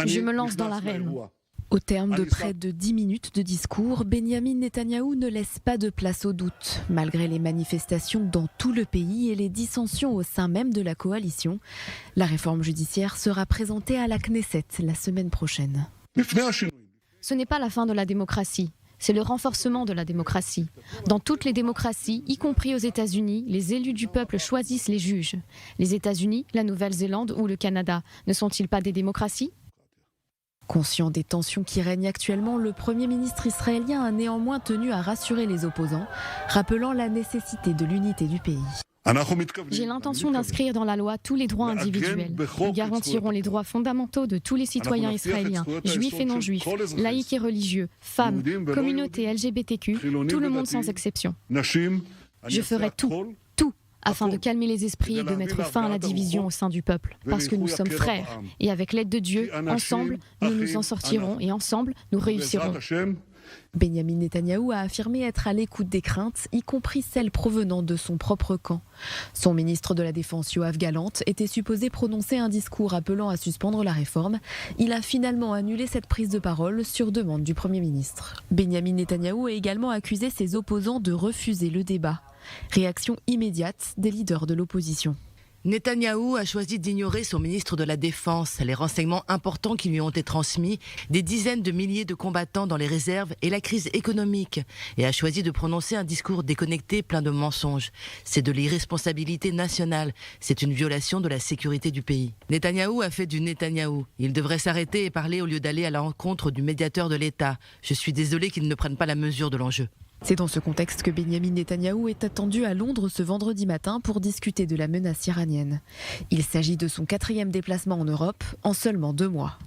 Je me lance dans l'arène. Au terme de près de 10 minutes de discours, Benyamin Netanyahou ne laisse pas de place au doute. Malgré les manifestations dans tout le pays et les dissensions au sein même de la coalition, la réforme judiciaire sera présentée à la Knesset la semaine prochaine. Ce n'est pas la fin de la démocratie, c'est le renforcement de la démocratie. Dans toutes les démocraties, y compris aux États-Unis, les élus du peuple choisissent les juges. Les États-Unis, la Nouvelle-Zélande ou le Canada, ne sont-ils pas des démocraties ? Conscient des tensions qui règnent actuellement, le Premier ministre israélien a néanmoins tenu à rassurer les opposants, rappelant la nécessité de l'unité du pays. J'ai l'intention d'inscrire dans la loi tous les droits individuels. Nous garantirons les droits fondamentaux de tous les citoyens israéliens, juifs et non-juifs, laïcs et religieux, femmes, communautés LGBTQ, tout le monde sans exception. Je ferai tout afin de calmer les esprits et de mettre fin à la division au sein du peuple. Parce que nous sommes frères et avec l'aide de Dieu, ensemble, nous nous en sortirons et ensemble, nous réussirons. Benyamin Netanyahou a affirmé être à l'écoute des craintes, y compris celles provenant de son propre camp. Son ministre de la Défense, Yoav Gallant, était supposé prononcer un discours appelant à suspendre la réforme. Il a finalement annulé cette prise de parole sur demande du Premier ministre. Benyamin Netanyahou a également accusé ses opposants de refuser le débat. Réaction immédiate des leaders de l'opposition. Netanyahou a choisi d'ignorer son ministre de la Défense, les renseignements importants qui lui ont été transmis, des dizaines de milliers de combattants dans les réserves et la crise économique, et a choisi de prononcer un discours déconnecté plein de mensonges. C'est de l'irresponsabilité nationale, c'est une violation de la sécurité du pays. Netanyahou a fait du Netanyahou. Il devrait s'arrêter et parler au lieu d'aller à la rencontre du médiateur de l'État. Je suis désolé qu'il ne prenne pas la mesure de l'enjeu. C'est dans ce contexte que Benyamin Netanyahou est attendu à Londres ce vendredi matin pour discuter de la menace iranienne. Il s'agit de son 4e déplacement en Europe en seulement 2 mois.